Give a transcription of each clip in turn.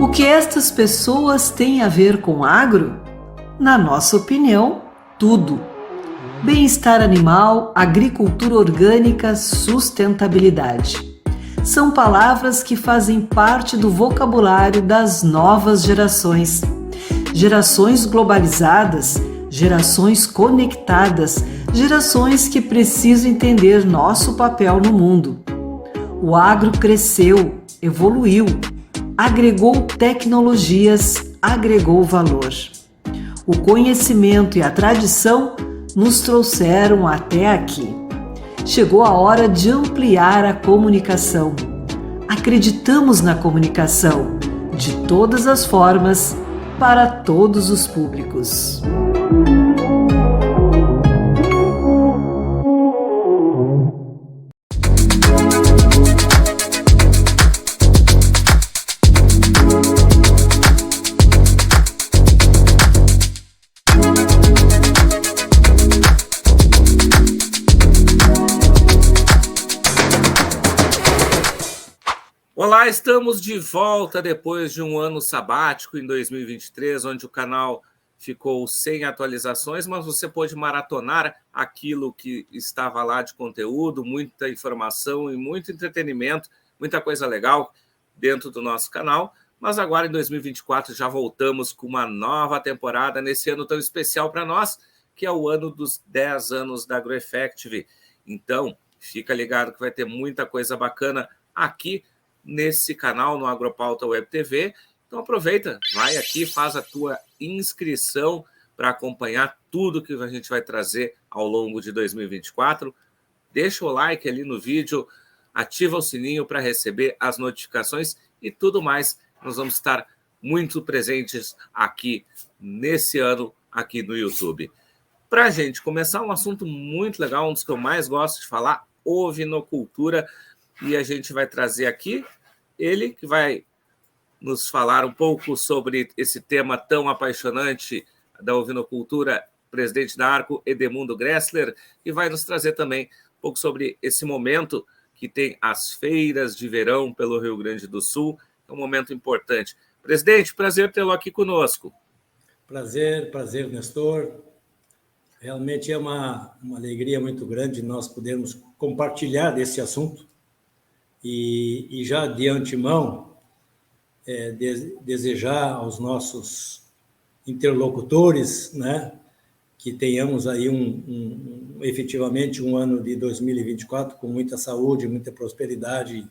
O que estas pessoas têm a ver com agro? Na nossa opinião, tudo. Bem-estar animal, agricultura orgânica, sustentabilidade. São palavras que fazem parte do vocabulário das novas gerações. Gerações globalizadas, gerações conectadas, gerações que precisam entender nosso papel no mundo. O agro cresceu, evoluiu, agregou tecnologias, agregou valor. O conhecimento e a tradição nos trouxeram até aqui. Chegou a hora de ampliar a comunicação. Acreditamos na comunicação, de todas as formas, para todos os públicos. Olá, estamos de volta depois de um ano sabático em 2023, onde o canal ficou sem atualizações, mas você pôde maratonar aquilo que estava lá de conteúdo, muita informação e muito entretenimento, muita coisa legal dentro do nosso canal. Mas agora, em 2024, já voltamos com uma nova temporada, nesse ano tão especial para nós, que é o ano dos 10 anos da AgroEffective. Então, fica ligado que vai ter muita coisa bacana aqui nesse canal, no Agropauta Web TV. Então aproveita, vai aqui, faz a tua inscrição para acompanhar tudo que a gente vai trazer ao longo de 2024. Deixa o like ali no vídeo, ativa o sininho para receber as notificações e tudo mais. Nós vamos estar muito presentes aqui nesse ano, aqui no YouTube. Para a gente começar, um assunto muito legal, um dos que eu mais gosto de falar, ovinocultura. E a gente vai trazer aqui ele que vai nos falar um pouco sobre esse tema tão apaixonante da ovinocultura, presidente da Arco, Edemundo Gressler, e vai nos trazer também um pouco sobre esse momento que tem as feiras de verão pelo Rio Grande do Sul. É um momento importante. Presidente, prazer tê-lo aqui conosco. Prazer, Nestor. Realmente é uma alegria muito grande nós podermos compartilhar desse assunto. E já de antemão, desejar aos nossos interlocutores, né, que tenhamos aí efetivamente um ano de 2024 com muita saúde, muita prosperidade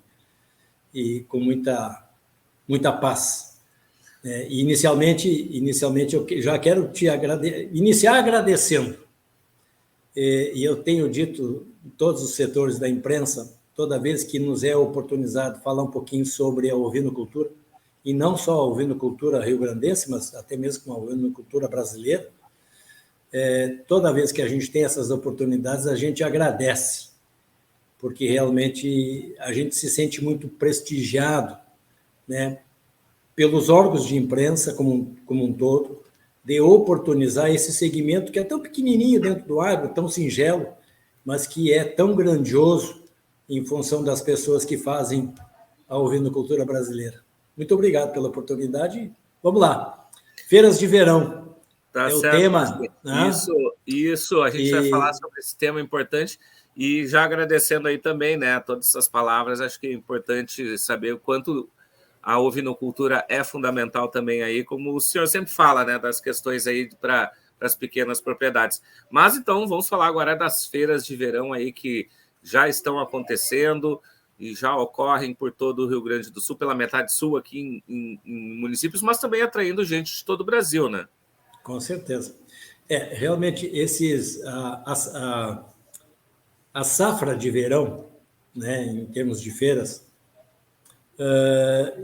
e com muita paz. E inicialmente eu já quero te iniciar agradecendo. E eu tenho dito em todos os setores da imprensa, toda vez que nos é oportunizado falar um pouquinho sobre a ovinocultura, e não só a ovinocultura rio-grandense, mas até mesmo com a ovinocultura brasileira, toda vez que a gente tem essas oportunidades, a gente agradece, porque realmente a gente se sente muito prestigiado, né, pelos órgãos de imprensa como um todo, de oportunizar esse segmento que é tão pequenininho dentro do agro, tão singelo, mas que é tão grandioso em função das pessoas que fazem a ovinocultura brasileira. Muito obrigado pela oportunidade. Vamos lá. Feiras de verão. Tá é certo, o tema. Né? Isso. A gente vai falar sobre esse tema importante e já agradecendo aí também, né, todas essas palavras. Acho que é importante saber o quanto a ovinocultura é fundamental também aí, como o senhor sempre fala, né, das questões aí para as pequenas propriedades. Mas então vamos falar agora das feiras de verão aí que já estão acontecendo e já ocorrem por todo o Rio Grande do Sul, pela metade sul aqui em municípios, mas também atraindo gente de todo o Brasil, né? Com certeza. Realmente, a safra de verão, né, em termos de feiras,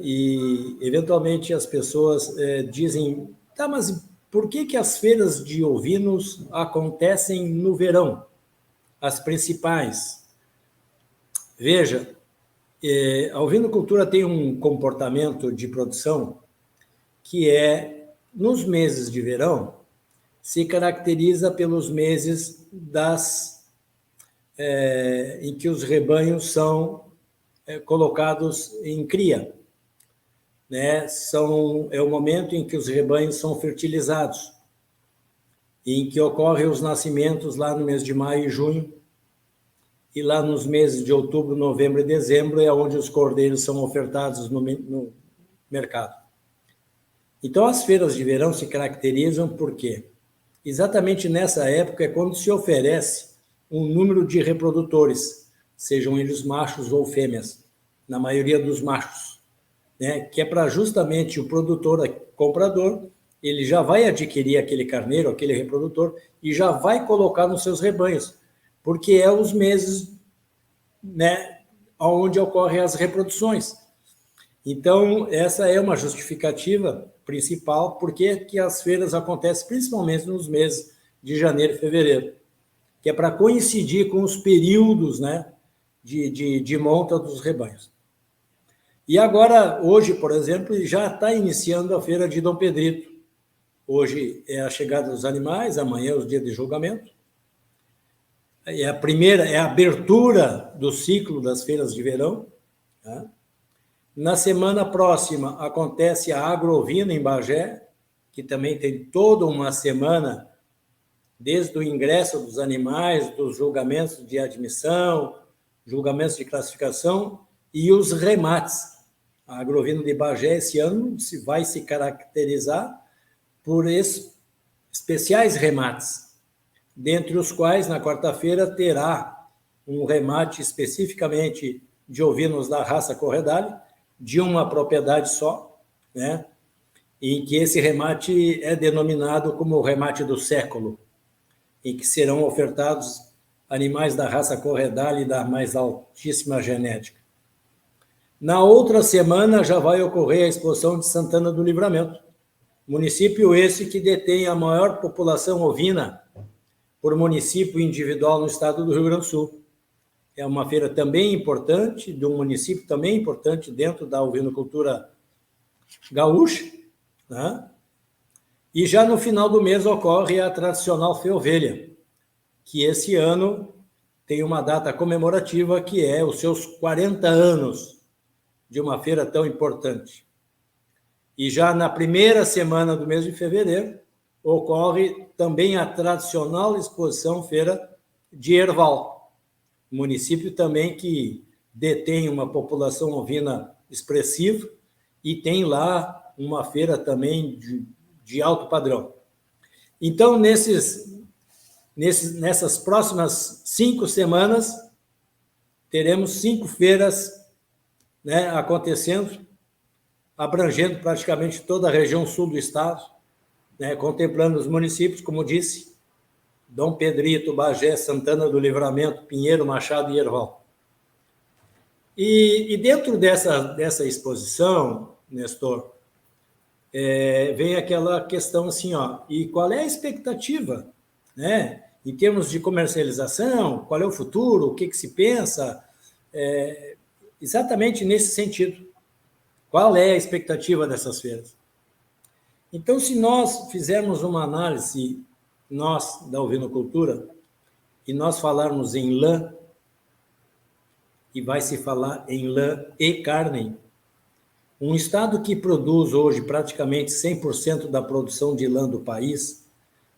e eventualmente as pessoas dizem, tá, mas por que as feiras de ovinos acontecem no verão? As principais. Veja, a ovinocultura tem um comportamento de produção que nos meses de verão, se caracteriza pelos meses em que os rebanhos são colocados em cria. né, é o momento em que os rebanhos são fertilizados, em que ocorrem os nascimentos lá no mês de maio e junho, e lá nos meses de outubro, novembro e dezembro é onde os cordeiros são ofertados no mercado. Então, as feiras de verão se caracterizam por quê? Exatamente nessa época é quando se oferece um número de reprodutores, sejam eles machos ou fêmeas, na maioria dos machos, né? Que é para justamente o produtor, comprador, ele já vai adquirir aquele carneiro, aquele reprodutor, e já vai colocar nos seus rebanhos, porque é os meses, né, onde ocorrem as reproduções. Então, essa é uma justificativa principal, porque que as feiras acontecem principalmente nos meses de janeiro e fevereiro, que é para coincidir com os períodos, né, de monta dos rebanhos. E agora, hoje, por exemplo, já está iniciando a feira de Dom Pedrito. Hoje é a chegada dos animais, amanhã é o dia de julgamento. É a abertura do ciclo das feiras de verão, tá? Na semana próxima acontece a Agrovina em Bagé, que também tem toda uma semana, desde o ingresso dos animais, dos julgamentos de admissão, julgamentos de classificação e os remates. A Agrovina de Bagé esse ano vai se caracterizar por especiais remates, dentre os quais, na quarta-feira, terá um remate especificamente de ovinos da raça Corredale, de uma propriedade só, né? Em que esse remate é denominado como o remate do século, em que serão ofertados animais da raça Corredale da mais altíssima genética. Na outra semana já vai ocorrer a exposição de Santana do Livramento, município esse que detém a maior população ovina por município individual no estado do Rio Grande do Sul. É uma feira também importante, de um município também importante dentro da ovinocultura gaúcha, né? E já no final do mês ocorre a tradicional Feovelha, que esse ano tem uma data comemorativa que é os seus 40 anos de uma feira tão importante. E já na primeira semana do mês de fevereiro ocorre também a tradicional exposição Feira de Herval, município também que detém uma população ovina expressiva e tem lá uma feira também de alto padrão. Então, nessas próximas 5 semanas, teremos 5 feiras, né, acontecendo, abrangendo praticamente toda a região sul do estado, né, contemplando os municípios, como disse, Dom Pedrito, Bagé, Santana do Livramento, Pinheiro, Machado e Herval. E dentro dessa exposição, Nestor, vem aquela questão assim, e qual é a expectativa, né, em termos de comercialização, qual é o futuro, o que se pensa, exatamente nesse sentido. Qual é a expectativa dessas feiras? Então, se nós fizermos uma análise, nós, da ovinocultura, e nós falarmos em lã, e vai se falar em lã e carne, um estado que produz hoje praticamente 100% da produção de lã do país,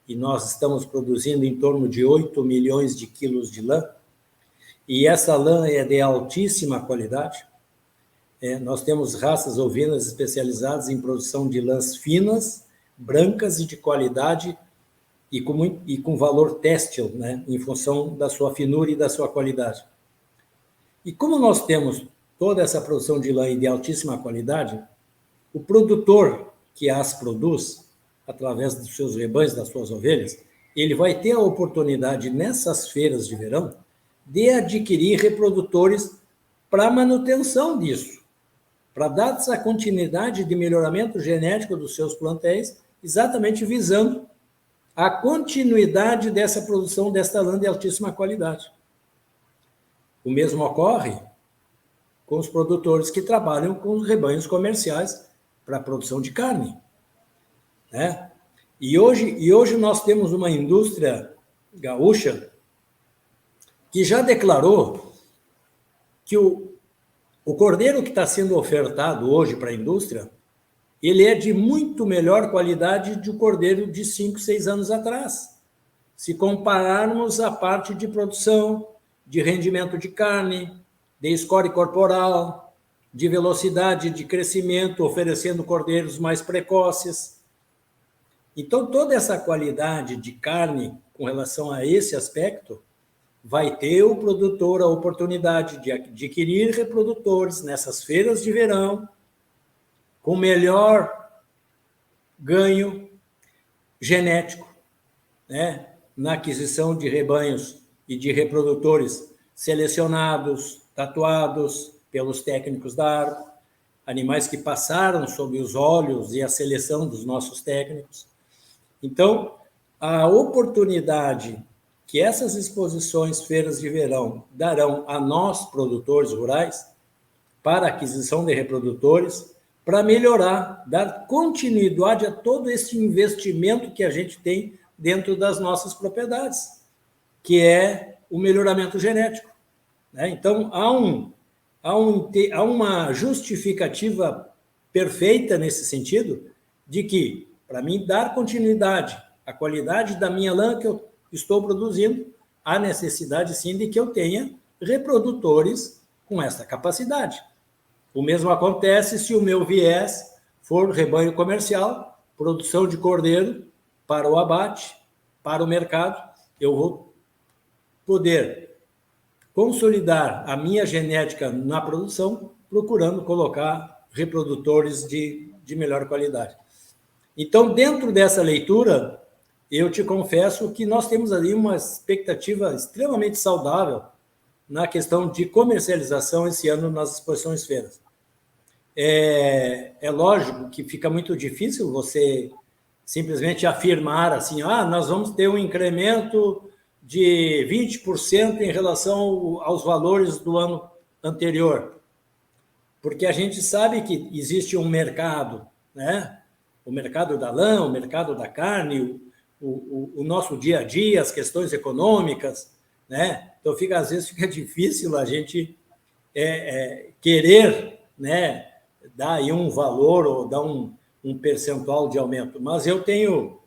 e nós estamos produzindo em torno de 8 milhões de quilos de lã, e essa lã é de altíssima qualidade. Nós temos raças ovinas especializadas em produção de lãs finas, brancas e de qualidade, e com valor têxtil, né, em função da sua finura e da sua qualidade. E como nós temos toda essa produção de lã de altíssima qualidade, o produtor que as produz, através dos seus rebanhos, das suas ovelhas, ele vai ter a oportunidade, nessas feiras de verão, de adquirir reprodutores para manutenção disso, para dar essa continuidade de melhoramento genético dos seus plantéis, exatamente visando a continuidade dessa produção desta lã de altíssima qualidade. O mesmo ocorre com os produtores que trabalham com os rebanhos comerciais para a produção de carne, né? E hoje nós temos uma indústria gaúcha que já declarou que o cordeiro que está sendo ofertado hoje para a indústria ele é de muito melhor qualidade de um cordeiro de 5, 6 anos atrás. Se compararmos a parte de produção, de rendimento de carne, de score corporal, de velocidade de crescimento, oferecendo cordeiros mais precoces. Então, toda essa qualidade de carne com relação a esse aspecto, vai ter o produtor a oportunidade de adquirir reprodutores nessas feiras de verão, com melhor ganho genético, né? Na aquisição de rebanhos e de reprodutores selecionados, tatuados pelos técnicos da Arco, animais que passaram sob os olhos e a seleção dos nossos técnicos. Então, a oportunidade que essas exposições, feiras de verão, darão a nós, produtores rurais, para a aquisição de reprodutores, para melhorar, dar continuidade a todo esse investimento que a gente tem dentro das nossas propriedades, que é o melhoramento genético. Então, há uma justificativa perfeita nesse sentido, de que, para mim, dar continuidade à qualidade da minha lã que eu estou produzindo, há necessidade, sim, de que eu tenha reprodutores com essa capacidade. O mesmo acontece se o meu viés for rebanho comercial, produção de cordeiro para o abate, para o mercado. Eu vou poder consolidar a minha genética na produção, procurando colocar reprodutores de melhor qualidade. Então, dentro dessa leitura, eu te confesso que nós temos ali uma expectativa extremamente saudável na questão de comercialização esse ano nas exposições feiras. É lógico que fica muito difícil você simplesmente afirmar assim, nós vamos ter um incremento de 20% em relação aos valores do ano anterior, porque a gente sabe que existe um mercado, né? O mercado da lã, o mercado da carne, o nosso dia a dia, as questões econômicas, né? Então, às vezes fica difícil a gente querer, né, dar aí um valor ou dar um percentual de aumento. Mas eu tenho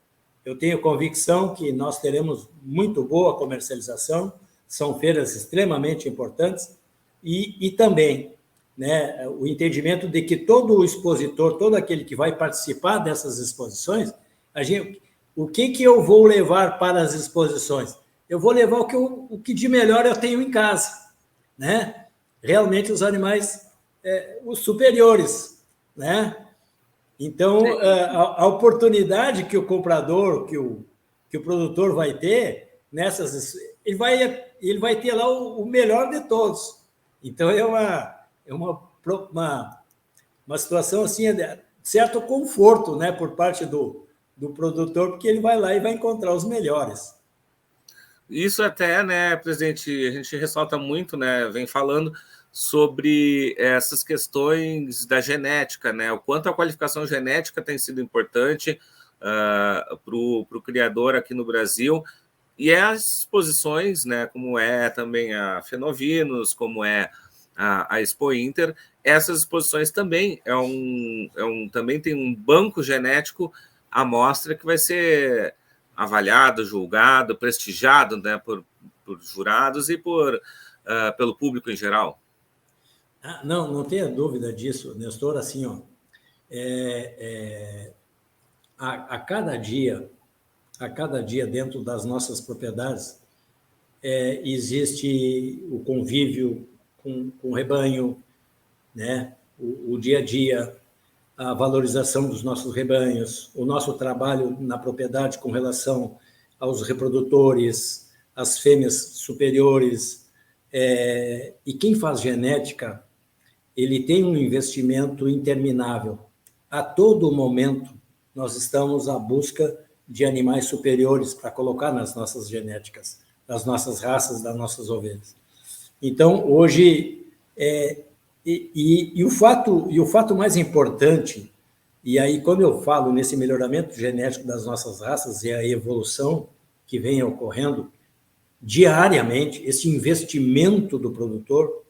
convicção que nós teremos muito boa comercialização, são feiras extremamente importantes, e também, né, o entendimento de que todo o expositor, todo aquele que vai participar dessas exposições, o que eu vou levar para as exposições? Eu vou levar o que de melhor eu tenho em casa, né? Realmente os animais, os superiores, né? Então, a oportunidade que o comprador, que o produtor vai ter, ele vai ter lá o melhor de todos. Então, é uma situação assim, de certo conforto, né, por parte do produtor, porque ele vai lá e vai encontrar os melhores. Isso até, né, presidente, a gente ressalta muito, né, vem falando sobre essas questões da genética, né, o quanto a qualificação genética tem sido importante para o criador aqui no Brasil, e as exposições, né, como é também a Fenovinos, como é a Expo Inter, essas exposições também também tem um banco genético à mostra que vai ser avaliado, julgado, prestigiado, né, por jurados e pelo público em geral. Não tenha dúvida disso, Nestor. Assim, a cada dia dentro das nossas propriedades existe o convívio com o rebanho, né, o dia a dia, a valorização dos nossos rebanhos, o nosso trabalho na propriedade com relação aos reprodutores, às fêmeas superiores. E quem faz genética, ele tem um investimento interminável. A todo momento, nós estamos à busca de animais superiores para colocar nas nossas genéticas, das nossas raças, das nossas ovelhas. Então, hoje... E o fato mais importante, e aí quando eu falo nesse melhoramento genético das nossas raças e a evolução que vem ocorrendo diariamente, esse investimento do produtor,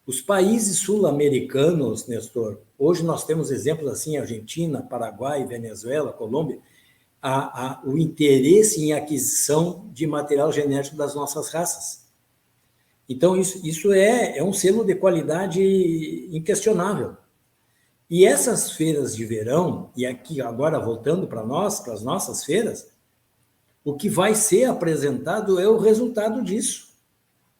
Os países sul-americanos, Nestor, hoje nós temos exemplos assim, Argentina, Paraguai, Venezuela, Colômbia, o interesse em aquisição de material genético das nossas raças. Então, isso é um selo de qualidade inquestionável. E essas feiras de verão, e aqui agora voltando para as nossas feiras, o que vai ser apresentado é o resultado disso,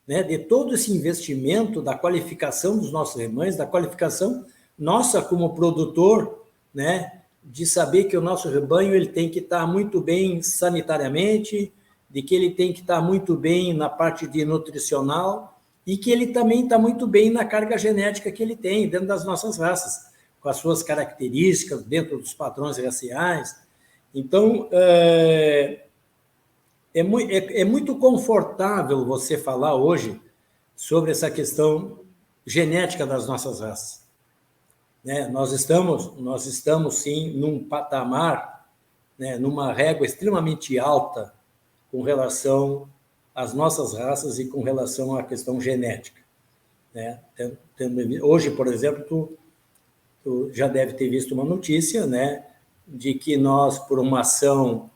né? De todo esse investimento, da qualificação dos nossos rebanhos, da qualificação nossa como produtor, né? De saber que o nosso rebanho ele tem que estar muito bem sanitariamente, de que ele tem que estar muito bem na parte de nutricional e que ele também está muito bem na carga genética que ele tem dentro das nossas raças, com as suas características, dentro dos padrões raciais. Então, é muito confortável você falar hoje sobre essa questão genética das nossas raças. Né? Nós estamos, sim, num patamar, né, numa régua extremamente alta com relação às nossas raças e com relação à questão genética. Né? Hoje, por exemplo, tu já deve ter visto uma notícia, né, de que nós, por uma ação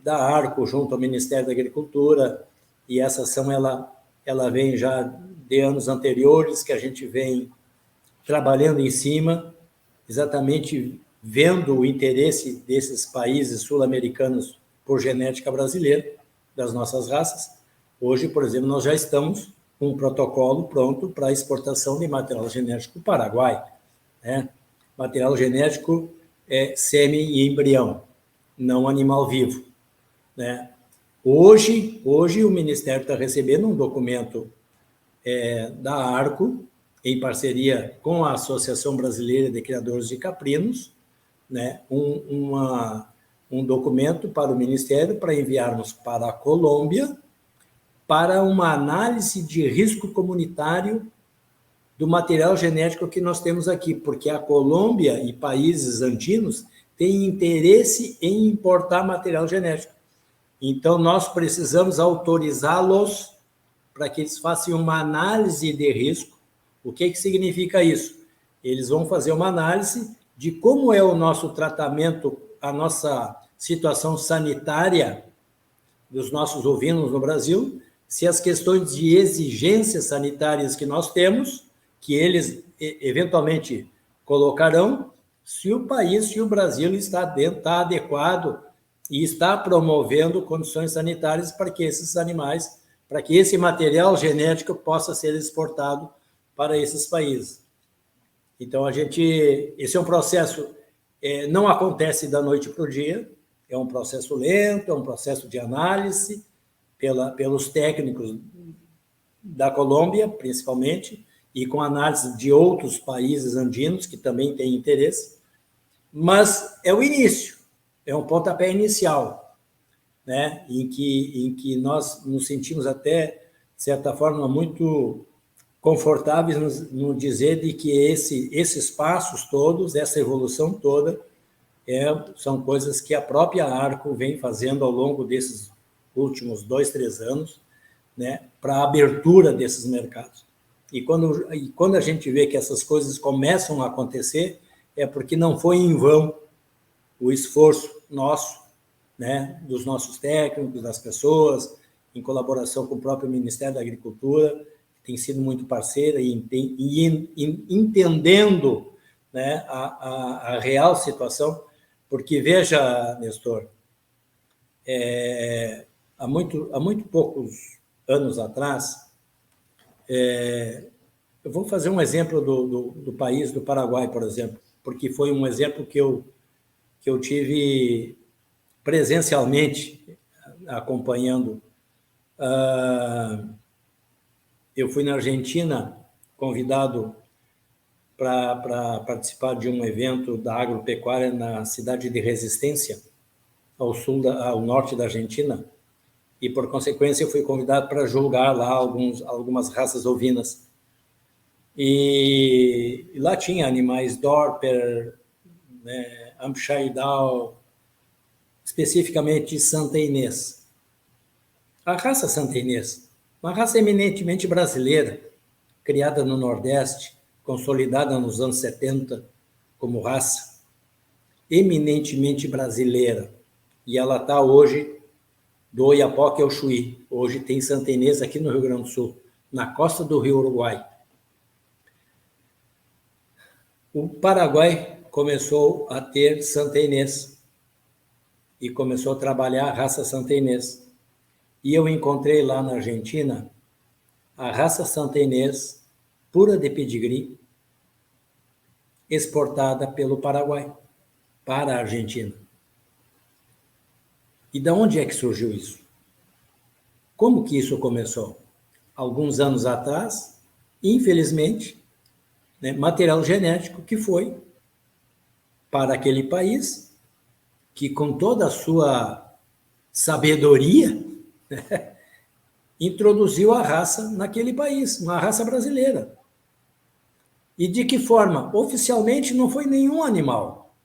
da ARCO junto ao Ministério da Agricultura, e essa ação ela vem já de anos anteriores, que a gente vem trabalhando em cima, exatamente vendo o interesse desses países sul-americanos por genética brasileira, das nossas raças. Hoje, por exemplo, nós já estamos com um protocolo pronto para a exportação de material genético do Paraguai. Né? Material genético é sêmen e embrião, não animal vivo. Né? Hoje o Ministério está recebendo um documento da ARCO, em parceria com a Associação Brasileira de Criadores de Caprinos, né? Um documento para o Ministério para enviarmos para a Colômbia para uma análise de risco comunitário do material genético que nós temos aqui, porque a Colômbia e países andinos têm interesse em importar material genético. Então, nós precisamos autorizá-los para que eles façam uma análise de risco. O que significa isso? Eles vão fazer uma análise de como é o nosso tratamento, a nossa situação sanitária dos nossos ovinos no Brasil, se as questões de exigências sanitárias que nós temos, que eles eventualmente colocarão, se o país, se o Brasil está adequado e está promovendo condições sanitárias para que esses animais, para que esse material genético possa ser exportado para esses países. Então, esse é um processo, não acontece da noite para o dia, é um processo lento, é um processo de análise pelos técnicos da Colômbia, principalmente, e com análise de outros países andinos que também têm interesse, mas é o início, é um pontapé inicial, né? em que nós nos sentimos até, de certa forma, muito confortáveis no dizer de que esses passos todos, essa evolução toda, são coisas que a própria ARCO vem fazendo ao longo desses últimos 2, 3 anos, né, para a abertura desses mercados. E quando a gente vê que essas coisas começam a acontecer, é porque não foi em vão o esforço nosso, né, dos nossos técnicos, das pessoas, em colaboração com o próprio Ministério da Agricultura, tem sido muito parceira e entendendo, né, a real situação, porque, veja, Nestor, há muito poucos anos atrás, eu vou fazer um exemplo do país, do Paraguai, por exemplo, porque foi um exemplo que eu tive presencialmente acompanhando. Eu fui na Argentina, convidado para participar de um evento da agropecuária na cidade de Resistência, ao norte da Argentina, e, por consequência, eu fui convidado para julgar lá algumas raças ovinas. E lá tinha animais Dorper, né, Hampshire Down, especificamente Santa Inês. A raça Santa Inês, uma raça eminentemente brasileira, criada no Nordeste, consolidada nos anos 70 como raça, eminentemente brasileira. E ela está hoje do Oiapoque ao Chuí. Hoje tem Santa Inês aqui no Rio Grande do Sul, na costa do Rio Uruguai. O Paraguai começou a ter Santa Inês e começou a trabalhar a raça Santa Inês. E eu encontrei lá na Argentina a raça Santa Inês, pura de pedigree, exportada pelo Paraguai para a Argentina. E de onde é que surgiu isso? Como que isso começou? Alguns anos atrás, infelizmente, né, material genético que foi para aquele país, que com toda a sua sabedoria, né, introduziu a raça naquele país, uma raça brasileira. E de que forma? Oficialmente não foi nenhum animal,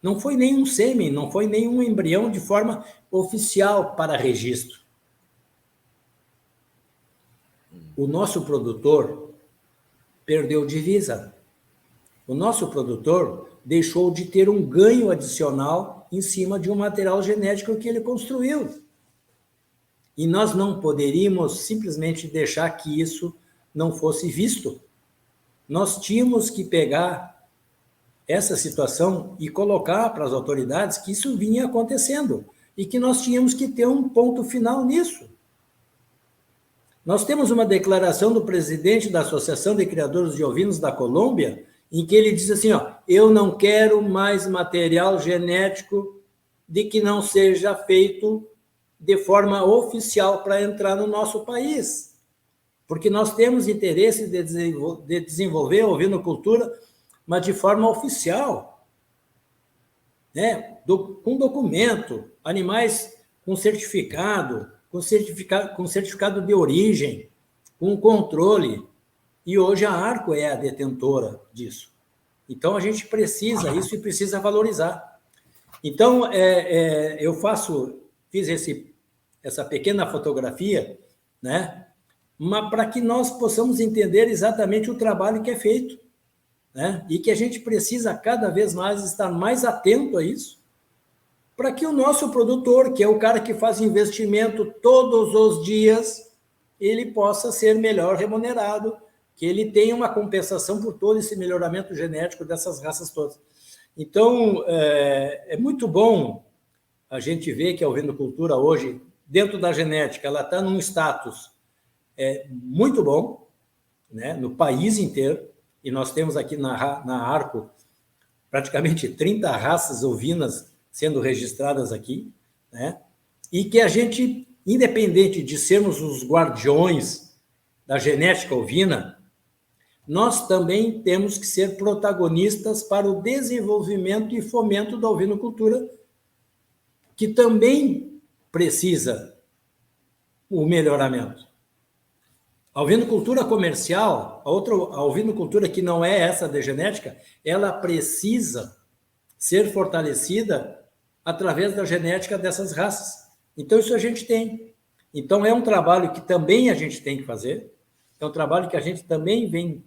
não foi nenhum sêmen, não foi nenhum embrião de forma oficial para registro. O nosso produtor perdeu divisa. O nosso produtor deixou de ter um ganho adicional em cima de um material genético que ele construiu. E nós não poderíamos simplesmente deixar que isso não fosse visto. Nós tínhamos que pegar essa situação e colocar para as autoridades que isso vinha acontecendo e que nós tínhamos que ter um ponto final nisso. Nós temos uma declaração do presidente da Associação de Criadores de Ovinos da Colômbia, em que ele diz assim, eu não quero mais material genético de que não seja feito de forma oficial para entrar no nosso país, porque nós temos interesse de desenvolver a ovinocultura, mas de forma oficial, né? Com documento, animais com certificado de origem, com controle, e hoje a Arco é a detentora disso. Então, a gente precisa isso e precisa valorizar. Então, eu fiz essa pequena fotografia, né, para que nós possamos entender exatamente o trabalho que é feito, né, e que a gente precisa cada vez mais estar mais atento a isso, para que o nosso produtor, que é o cara que faz investimento todos os dias, ele possa ser melhor remunerado, que ele tenha uma compensação por todo esse melhoramento genético dessas raças todas. Então, é muito bom a gente ver que a ovinocultura hoje, dentro da genética, ela está num status muito bom, né, no país inteiro, e nós temos aqui na Arco praticamente 30 raças ovinas sendo registradas aqui, né? E que a gente, independente de sermos os guardiões da genética ovina, nós também temos que ser protagonistas para o desenvolvimento e fomento da ovinocultura, que também precisa o melhoramento. A ovinocultura comercial, a ovinocultura que não é essa de genética, ela precisa ser fortalecida através da genética dessas raças. Então, isso a gente tem. Então, é um trabalho que também a gente tem que fazer, é um trabalho que a gente também vem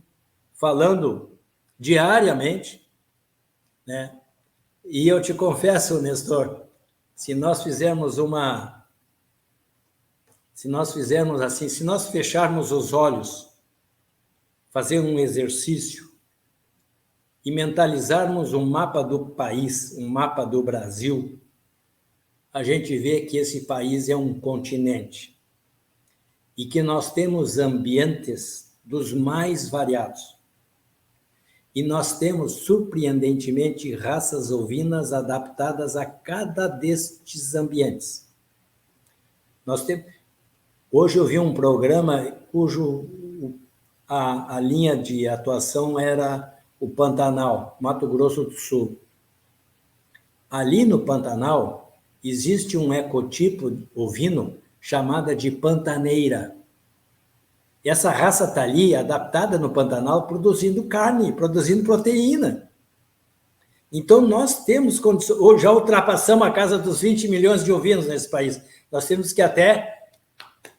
falando diariamente, né? E eu te confesso, Nestor, se nós fizermos assim, se nós fecharmos os olhos, fazer um exercício e mentalizarmos um mapa do país, um mapa do Brasil, a gente vê que esse país é um continente e que nós temos ambientes dos mais variados. E nós temos, surpreendentemente, raças ovinas adaptadas a cada destes ambientes. Hoje eu vi um programa cujo a linha de atuação era o Pantanal, Mato Grosso do Sul. Ali no Pantanal existe um ecotipo ovino chamada de pantaneira. E essa raça está ali, adaptada no Pantanal, produzindo carne, produzindo proteína. Então, nós temos condições... Hoje já ultrapassamos a casa dos 20 milhões de ovinos nesse país. Nós temos que até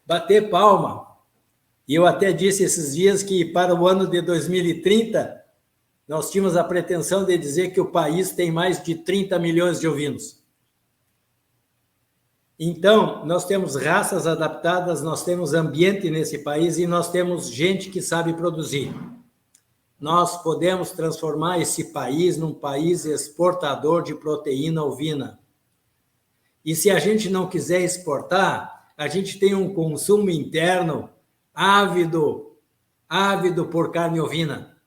bater palma E eu até disse esses dias que para o ano de 2030, nós tínhamos a pretensão de dizer que o país tem mais de 30 milhões de ovinos. Então, nós temos raças adaptadas, nós temos ambiente nesse país e nós temos gente que sabe produzir. Nós podemos transformar esse país num país exportador de proteína ovina. E se a gente não quiser exportar, a gente tem um consumo interno ávido por carne ovina.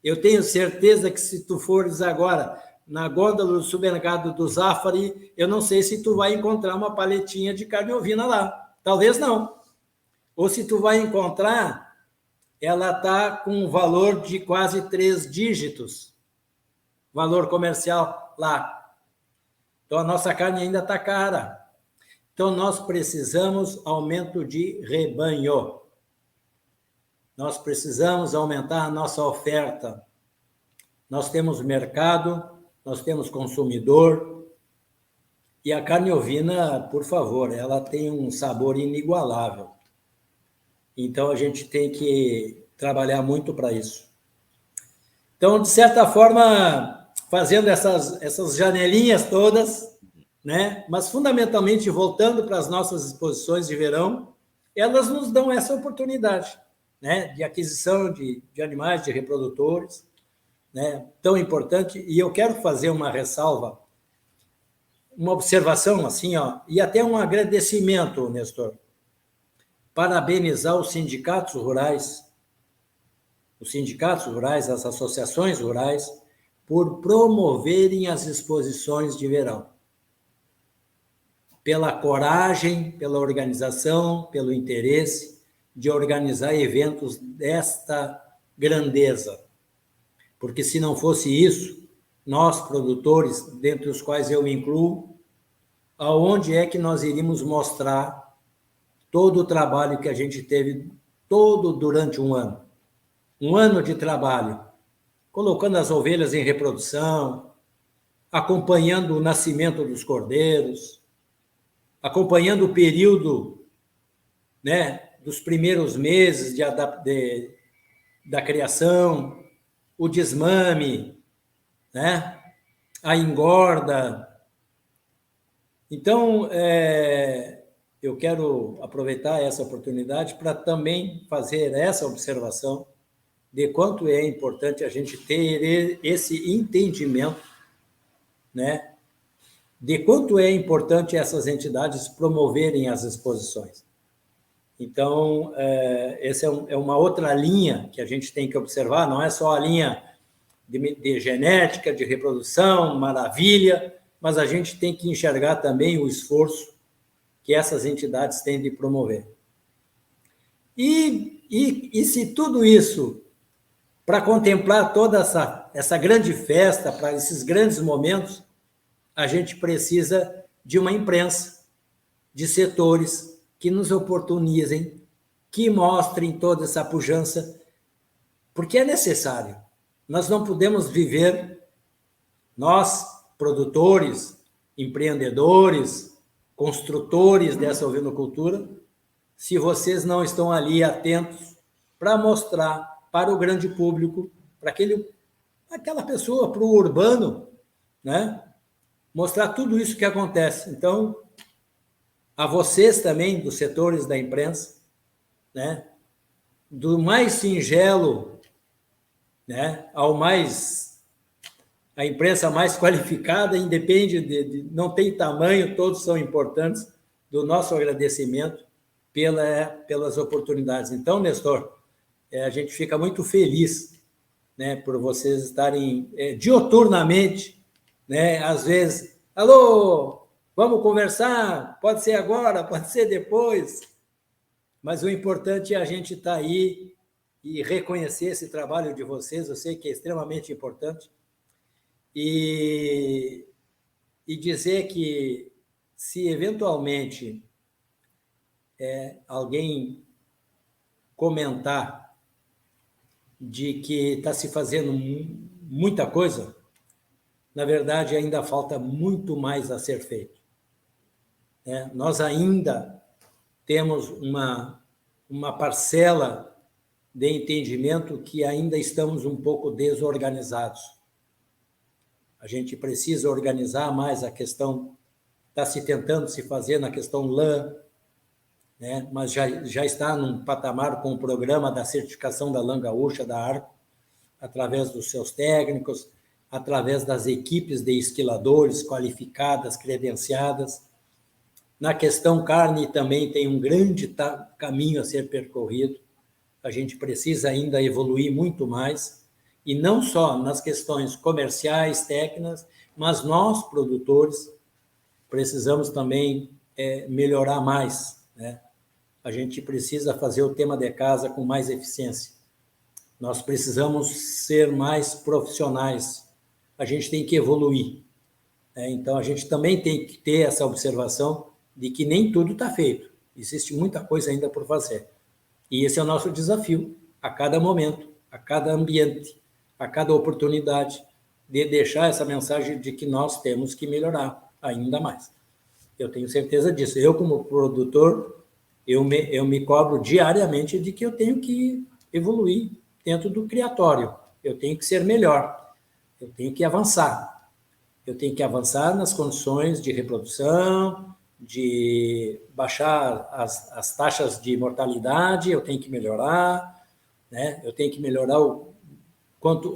Eu tenho certeza que se tu fores agora na gôndola do supermercado do Zafari, eu não sei se tu vai encontrar uma paletinha de carne ovina lá. Talvez não. Ou se tu vai encontrar, ela está com um valor de quase 3 dígitos, valor comercial lá. Então, a nossa carne ainda está cara. Então, nós precisamos aumento de rebanho. Nós precisamos aumentar a nossa oferta. Nós temos mercado, nós temos consumidor, e a carne ovina, por favor, ela tem um sabor inigualável. Então, a gente tem que trabalhar muito para isso. Então, de certa forma, fazendo essas janelinhas todas, né? Mas, fundamentalmente, voltando para as nossas exposições de verão, elas nos dão essa oportunidade, né? De aquisição de animais, de reprodutores, né? Tão importante. E eu quero fazer uma ressalva, uma observação assim, ó, e até um agradecimento, Nestor. Parabenizar os sindicatos rurais, as associações rurais, por promoverem as exposições de verão. Pela coragem, pela organização, pelo interesse de organizar eventos desta grandeza. Porque se não fosse isso, nós, produtores, dentre os quais eu me incluo, aonde é que nós iríamos mostrar todo o trabalho que a gente teve todo durante um ano? Um ano de trabalho, colocando as ovelhas em reprodução, acompanhando o nascimento dos cordeiros, acompanhando o período, né, dos primeiros meses da criação, o desmame, né, a engorda. Então, eu quero aproveitar essa oportunidade para também fazer essa observação de quanto é importante a gente ter esse entendimento, né, de quanto é importante essas entidades promoverem as exposições. Então, essa é uma outra linha que a gente tem que observar, não é só a linha de genética, de reprodução, maravilha, mas a gente tem que enxergar também o esforço que essas entidades têm de promover. E se tudo isso, para contemplar toda essa grande festa, para esses grandes momentos, a gente precisa de uma imprensa, de setores que nos oportunizem, que mostrem toda essa pujança, porque é necessário. Nós não podemos viver, nós, produtores, empreendedores, construtores dessa ovinocultura, se vocês não estão ali atentos para mostrar para o grande público, para aquela pessoa, para o urbano, né? Mostrar tudo isso que acontece. Então, a vocês também, dos setores da imprensa, né? Do mais singelo, né, ao mais... A imprensa mais qualificada, independe não tem tamanho, todos são importantes, do nosso agradecimento pelas oportunidades. Então, Nestor, a gente fica muito feliz, né, por vocês estarem dioturnamente, né, às vezes, alô, vamos conversar, pode ser agora, pode ser depois, mas o importante é a gente estar aí e reconhecer esse trabalho de vocês, eu sei que é extremamente importante, e dizer que se eventualmente alguém comentar de que está se fazendo muita coisa, na verdade, ainda falta muito mais a ser feito. Nós ainda temos uma parcela de entendimento que ainda estamos um pouco desorganizados. A gente precisa organizar mais a questão, está se tentando se fazer na questão lã, né? Mas já está num patamar com o programa da certificação da lã gaúcha, da Arco, através dos seus técnicos, através das equipes de esquiladores qualificadas, credenciadas. Na questão carne também tem um grande caminho a ser percorrido. A gente precisa ainda evoluir muito mais, e não só nas questões comerciais, técnicas, mas nós, produtores, precisamos também melhorar mais, né? A gente precisa fazer o tema de casa com mais eficiência. Nós precisamos ser mais profissionais. A gente tem que evoluir, né? Então, a gente também tem que ter essa observação de que nem tudo está feito. Existe muita coisa ainda por fazer. E esse é o nosso desafio, a cada momento, a cada ambiente, a cada oportunidade, de deixar essa mensagem de que nós temos que melhorar ainda mais. Eu tenho certeza disso. Eu, como produtor, eu me cobro diariamente de que eu tenho que evoluir dentro do criatório. Eu tenho que ser melhor. Eu tenho que avançar. Eu tenho que avançar nas condições de reprodução, de baixar as taxas de mortalidade, eu tenho que melhorar, né? Eu tenho que melhorar o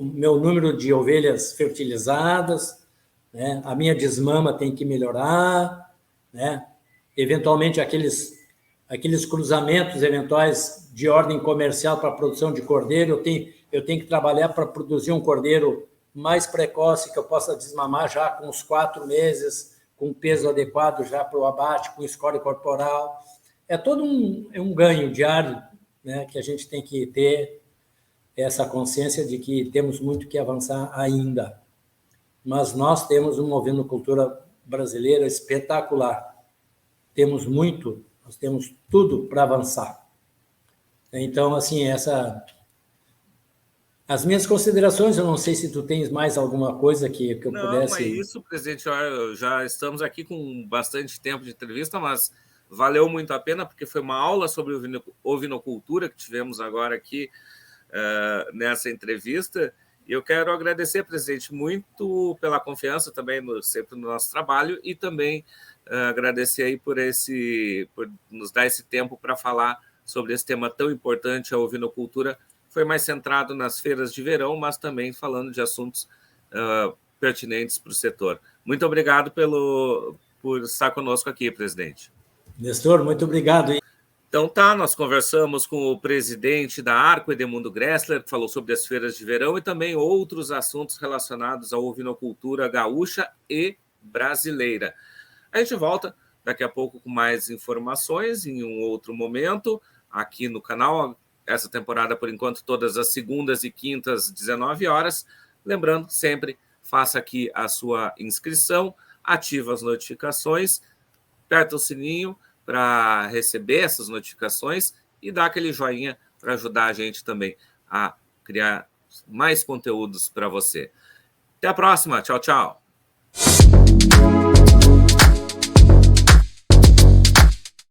meu número de ovelhas fertilizadas, né? A minha desmama tem que melhorar, né? Eventualmente aqueles cruzamentos eventuais de ordem comercial para a produção de cordeiro, eu tenho que trabalhar para produzir um cordeiro mais precoce, que eu possa desmamar já com uns 4 meses, com peso adequado já para o abate, com score corporal. É todo um ganho diário, né, que a gente tem que ter essa consciência de que temos muito que avançar ainda. Mas nós temos uma ovinocultura brasileira espetacular. Temos muito, nós temos tudo para avançar. Então, assim, as minhas considerações, eu não sei se tu tens mais alguma coisa que eu pudesse... Não, é isso, presidente. Já estamos aqui com bastante tempo de entrevista, mas valeu muito a pena, porque foi uma aula sobre ovinocultura que tivemos agora aqui nessa entrevista. E eu quero agradecer, presidente, muito pela confiança também sempre no nosso trabalho, e também agradecer aí por nos dar esse tempo para falar sobre esse tema tão importante, a ovinocultura. Foi mais centrado nas feiras de verão, mas também falando de assuntos pertinentes para o setor. Muito obrigado por estar conosco aqui, presidente. Nestor, muito obrigado. Então tá, nós conversamos com o presidente da Arco, Edemundo Gressler, que falou sobre as feiras de verão e também outros assuntos relacionados à ovinocultura gaúcha e brasileira. A gente volta daqui a pouco com mais informações em um outro momento aqui no canal. Essa temporada, por enquanto, todas as segundas e quintas, 19 horas. Lembrando, sempre faça aqui a sua inscrição, ativa as notificações, aperta o sininho para receber essas notificações e dá aquele joinha para ajudar a gente também a criar mais conteúdos para você. Até a próxima. Tchau, tchau.